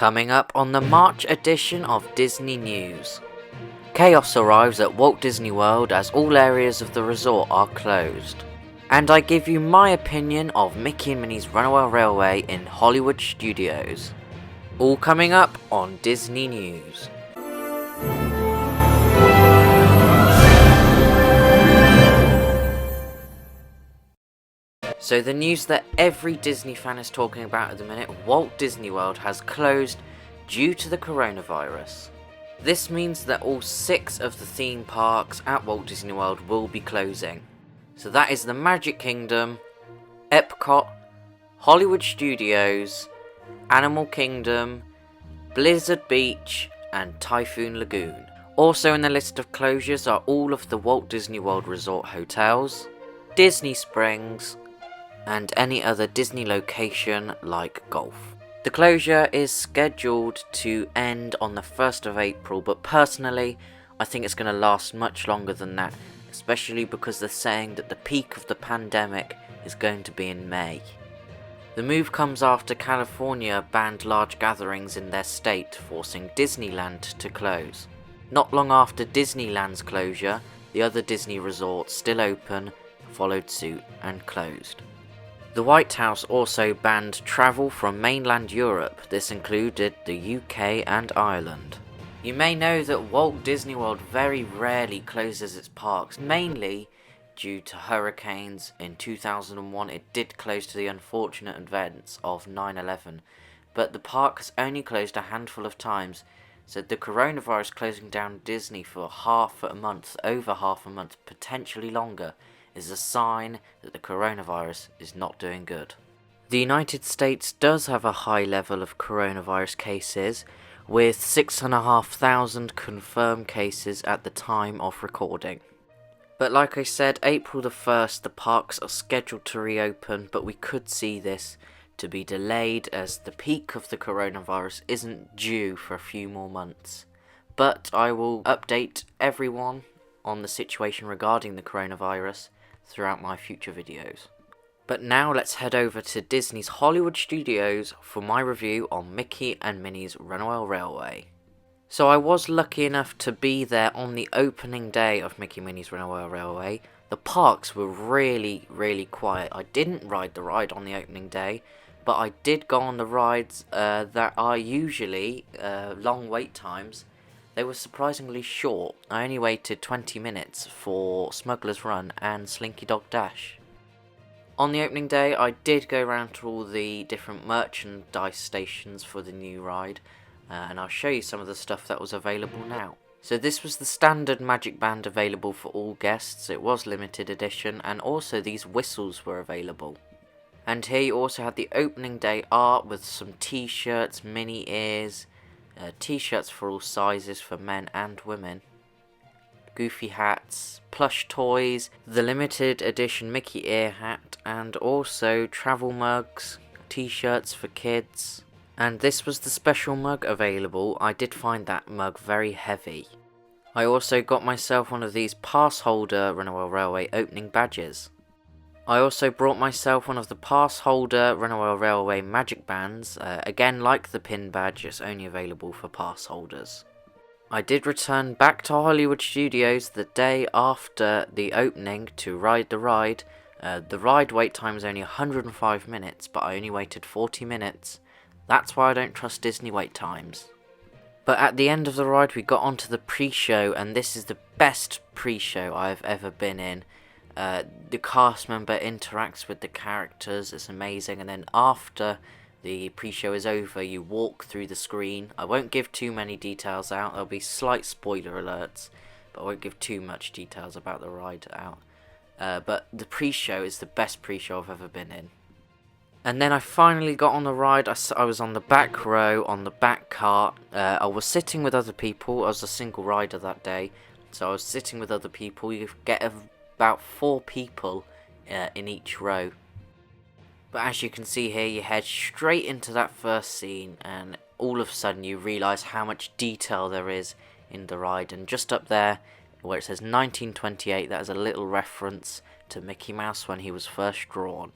Coming up on the March edition of Disney News. Chaos arrives at Walt Disney World as all areas of the resort are closed. And I give you my opinion of Mickey and Minnie's Runaway Railway in Hollywood Studios. All coming up on Disney News. So the news that every Disney fan is talking about at the minute, Walt Disney World has closed due to the coronavirus. This means that all 6 of the theme parks at Walt Disney World will be closing. So that is the Magic Kingdom, Ep4, Hollywood Studios, Animal Kingdom, Blizzard Beach and Typhoon Lagoon. Also in the list of closures are all of the Walt Disney World Resort hotels, Disney Springs, and any other Disney location like golf. The closure is scheduled to end on the 1st of April, but personally I think it's going to last much longer than that, especially because they're saying that the peak of the pandemic is going to be in May. The move comes after California banned large gatherings in their state, forcing Disneyland to close. Not long after Disneyland's closure, the other Disney resorts still open followed suit and closed. The White House also banned travel from mainland Europe. This included the UK and Ireland. You may know that Walt Disney World very rarely closes its parks, mainly due to hurricanes. In 2001 it did close to the unfortunate events of 9/11, but the park has only closed a handful of times, so the coronavirus closing down Disney for over half a month, potentially longer, is a sign that the coronavirus is not doing good. The United States does have a high level of coronavirus cases, with 6,500 confirmed cases at the time of recording. But like I said, April the 1st the parks are scheduled to reopen, but we could see this to be delayed as the peak of the coronavirus isn't due for a few more months. But I will update everyone on the situation regarding the coronavirus throughout my future videos. But now let's head over to Disney's Hollywood Studios for my review on Mickey and Minnie's Runaway Railway. So I was lucky enough to be there on the opening day of Mickey and Minnie's Runaway Railway. The parks were really quiet. I didn't ride the ride on the opening day, but I did go on the rides that are usually long wait times. They were surprisingly short. I only waited 20 minutes for Smuggler's Run and Slinky Dog Dash. On the opening day, I did go around to all the different merchandise stations for the new ride, and I'll show you some of the stuff that was available now. So this was the standard magic band available for all guests. It was limited edition, and also these whistles were available. And here you also had the opening day art with some t-shirts, mini ears, t-shirts for all sizes for men and women, goofy hats, plush toys, the limited edition Mickey ear hat, and also travel mugs, t-shirts for kids. And this was the special mug available. I did find that mug very heavy. I also got myself one of these pass holder Runaway Railway opening badges. I also brought myself one of the pass holder Runaway Railway magic bands, again like the pin badge, it's only available for pass holders. I did return back to Hollywood Studios the day after the opening to ride the ride. The ride wait time is only 105 minutes, but I only waited 40 minutes. That's why I don't trust Disney wait times. But at the end of the ride we got onto the pre-show, and this is the best pre-show I've ever been in. The cast member interacts with the characters, it's amazing, and then after the pre-show is over you walk through the screen. I won't give too many details out, there'll be slight spoiler alerts, but I won't give too much details about the ride out. But the pre-show is the best pre-show I've ever been in. And then I finally got on the ride. I was on the back row, on the back cart. I was sitting with other people. I was a single rider that day, so I was sitting with other people. You get about 4 people in each row. But as you can see here, you head straight into that first scene, and all of a sudden you realise how much detail there is in the ride. And just up there, where it says 1928, that is a little reference to Mickey Mouse when he was first drawn.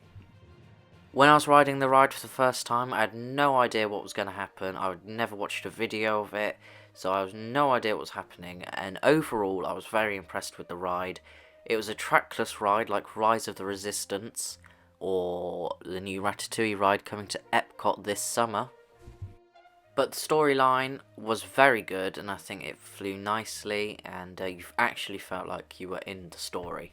When I was riding the ride for the first time, I had no idea what was going to happen. I had never watched a video of it, so I had no idea what was happening, and overall I was very impressed with the ride. It was a trackless ride like Rise of the Resistance, or the new Ratatouille ride coming to Ep4 this summer. But the storyline was very good, and I think it flew nicely, and you actually felt like you were in the story.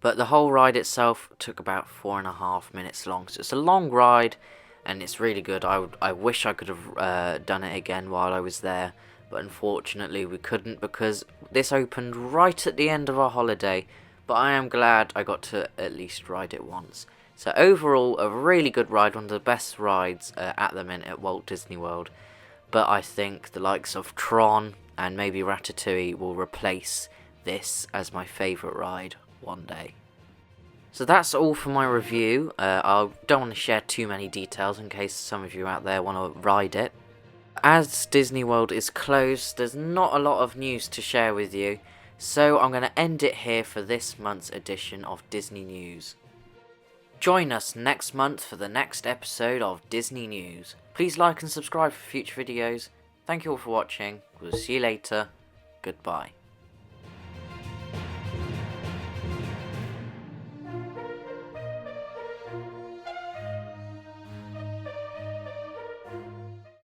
But the whole ride itself took about 4.5 minutes long, so it's a long ride, and it's really good. I wish I could have done it again while I was there, but unfortunately we couldn't because this opened right at the end of our holiday, but I am glad I got to at least ride it once. So overall, a really good ride, one of the best rides at the minute at Walt Disney World, but I think the likes of Tron and maybe Ratatouille will replace this as my favourite ride one day. So that's all for my review. I don't want to share too many details in case some of you out there want to ride it. As Disney World is closed, there's not a lot of news to share with you, so I'm going to end it here for this month's edition of Disney News. Join us next month for the next episode of Disney News. Please like and subscribe for future videos. Thank you all for watching. We'll see you later. Goodbye.